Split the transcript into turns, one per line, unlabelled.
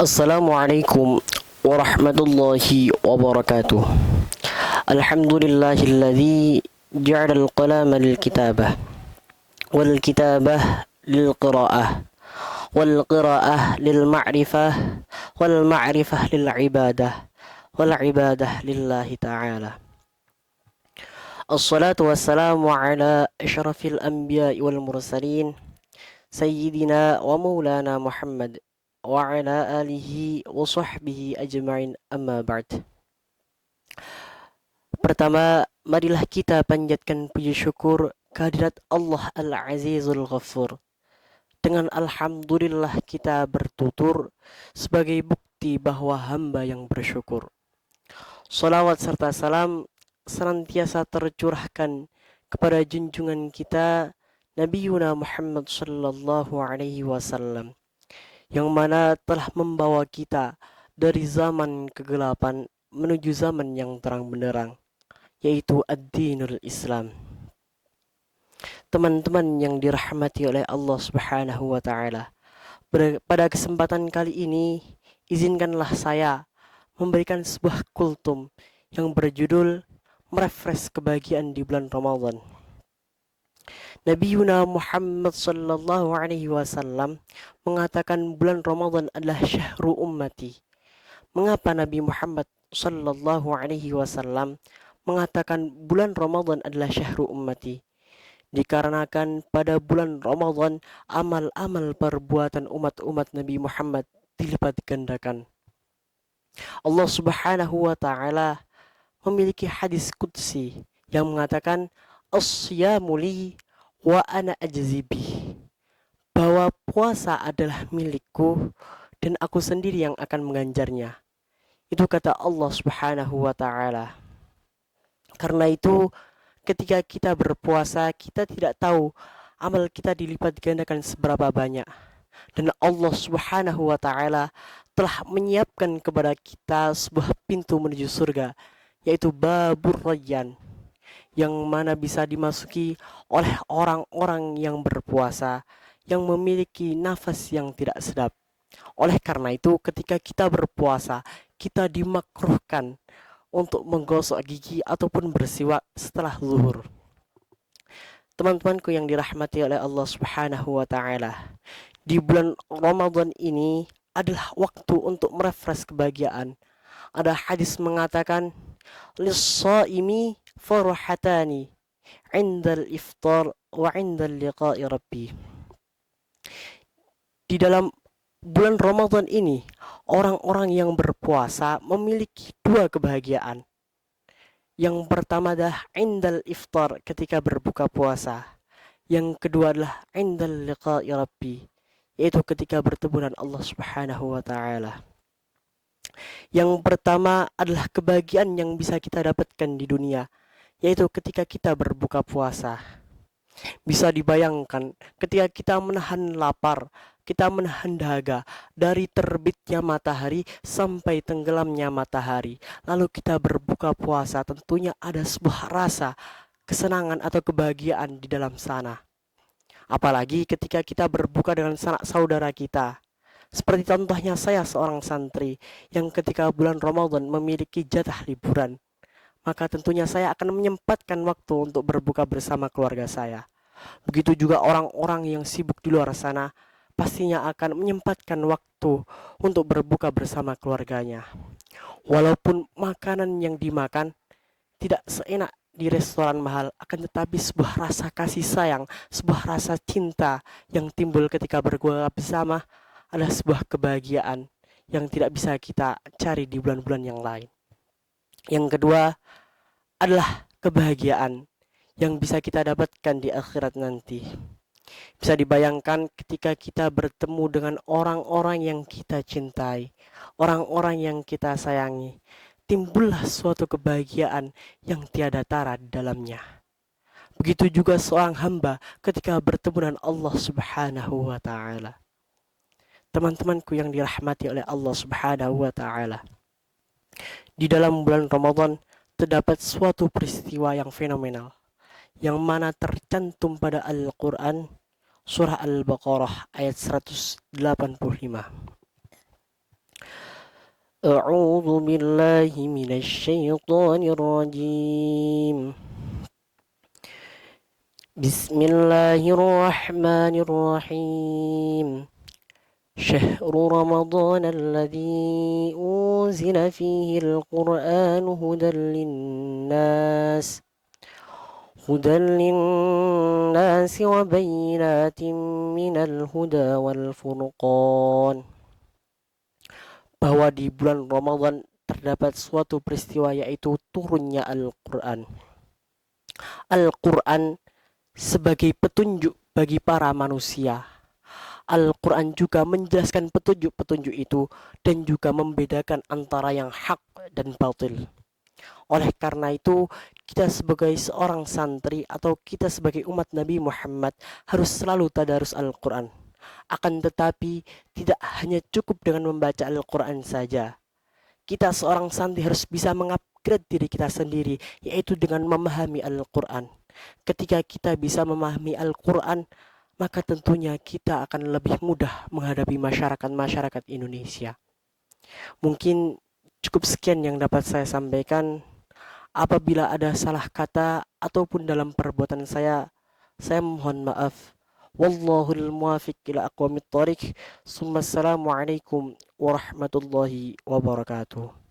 Assalamualaikum warahmatullahi wabarakatuh. Alhamdulillahilladzi ja'ala al-qalama lil-kitabah wal-kitabah lil-qira'ah wal-qira'ah lil-ma'rifah wal-ma'rifah lil-ibadah wal-ibadah lillahi ta'ala. Assalatu wassalamu ala asyrafil anbiya'i wal mursalin sayyidina wa maulana Muhammad wa ala alihi wa sahbihi ajma'in, amma ba'd. Pertama, marilah kita panjatkan puji syukur kehadirat Allah Al-Azizul Ghafur. Dengan alhamdulillah kita bertutur sebagai bukti bahwa hamba yang bersyukur. Salawat serta salam senantiasa tercurahkan kepada junjungan kita Nabi Muhammad sallallahu alaihi wasallam, yang mana telah membawa kita dari zaman kegelapan menuju zaman yang terang benderang, yaitu ad-dinul Islam. Teman-teman yang dirahmati oleh Allah Subhanahu wa taala, pada kesempatan kali ini izinkanlah saya memberikan sebuah kultum yang berjudul merefresh kebahagiaan di bulan Ramadan. Nabi Muhammad sallallahu alaihi wasallam mengatakan bulan Ramadan adalah syahru ummati. Mengapa Nabi Muhammad sallallahu alaihi wasallam mengatakan bulan Ramadan adalah syahru ummati? Dikarenakan pada bulan Ramadan amal-amal perbuatan umat-umat Nabi Muhammad dilipat gandakan. Allah Subhanahu wa taala memiliki hadis qudsi yang mengatakan as-siyamu li wa ana ajzibi, bahwa puasa adalah milikku dan aku sendiri yang akan menganjarnya. Itu kata Allah Subhanahu wa taala. Karena itu ketika kita berpuasa, kita tidak tahu amal kita dilipat gandakan seberapa banyak. Dan Allah Subhanahu wa taala telah menyiapkan kepada kita sebuah pintu menuju surga, yaitu Babur Rayyan, yang mana bisa dimasuki oleh orang-orang yang berpuasa, yang memiliki nafas yang tidak sedap. Oleh karena itu, ketika kita berpuasa, kita dimakruhkan untuk menggosok gigi ataupun bersiwak setelah zuhur. Teman-temanku yang dirahmati oleh Allah Subhanahu wa taala, di bulan Ramadan ini adalah waktu untuk merefresh kebahagiaan. Ada hadis mengatakan, lis-shaimi farhatani 'indal iftar wa 'indal liqa'i rabbi. Di dalam bulan Ramadan ini, orang-orang yang berpuasa memiliki dua kebahagiaan. Yang pertama adalah 'indal iftar, ketika berbuka puasa. Yang kedua adalah 'indal liqa'i rabbi, yaitu ketika bertemu dengan Allah Subhanahu wa taala. Yang pertama adalah kebahagiaan yang bisa kita dapatkan di dunia, yaitu ketika kita berbuka puasa. Bisa dibayangkan ketika kita menahan lapar, kita menahan dahaga dari terbitnya matahari sampai tenggelamnya matahari. Lalu kita berbuka puasa, tentunya ada sebuah rasa kesenangan atau kebahagiaan di dalam sana. Apalagi ketika kita berbuka dengan sanak saudara kita. Seperti contohnya saya seorang santri yang ketika bulan Ramadan memiliki jatah liburan, maka tentunya saya akan menyempatkan waktu untuk berbuka bersama keluarga saya. Begitu juga orang-orang yang sibuk di luar sana pastinya akan menyempatkan waktu untuk berbuka bersama keluarganya. Walaupun makanan yang dimakan tidak seenak di restoran mahal, akan tetapi sebuah rasa kasih sayang, sebuah rasa cinta yang timbul ketika berbuka bersama adalah sebuah kebahagiaan yang tidak bisa kita cari di bulan-bulan yang lain. Yang kedua adalah kebahagiaan yang bisa kita dapatkan di akhirat nanti. Bisa dibayangkan ketika kita bertemu dengan orang-orang yang kita cintai, orang-orang yang kita sayangi, timbullah suatu kebahagiaan yang tiada tara di dalamnya. Begitu juga seorang hamba ketika bertemu dengan Allah Subhanahu wa taala. Teman-temanku yang dirahmati oleh Allah Subhanahu wa taala, di dalam bulan Ramadan terdapat suatu peristiwa yang fenomenal, yang mana tercantum pada Al-Quran surah Al-Baqarah ayat 185. أعوذ بالله من الشيطان الرجيم. بسم الله الرحمن الرحيم. شهر رمضان الذي أنزل فيه القرآن هدى للناس وبينات من الهدى والفرقان. Bahwa di bulan Ramadan terdapat suatu peristiwa, yaitu turunnya Al-Quran. Al-Quran sebagai petunjuk bagi para manusia. Al-Quran juga menjelaskan petunjuk-petunjuk itu dan juga membedakan antara yang hak dan batil. Oleh karena itu, kita sebagai seorang santri atau kita sebagai umat Nabi Muhammad harus selalu tadarus Al-Quran. Akan tetapi, tidak hanya cukup dengan membaca Al-Quran saja. Kita seorang santri harus bisa mengupgrade diri kita sendiri, yaitu dengan memahami Al-Quran. Ketika kita bisa memahami Al-Quran, maka tentunya kita akan lebih mudah menghadapi masyarakat Indonesia. Mungkin cukup sekian yang dapat saya sampaikan. Apabila ada salah kata ataupun dalam perbuatan saya mohon maaf. Wallahul muwafiq ila aqwamit thoriq. Assalamualaikum warahmatullahi wabarakatuh.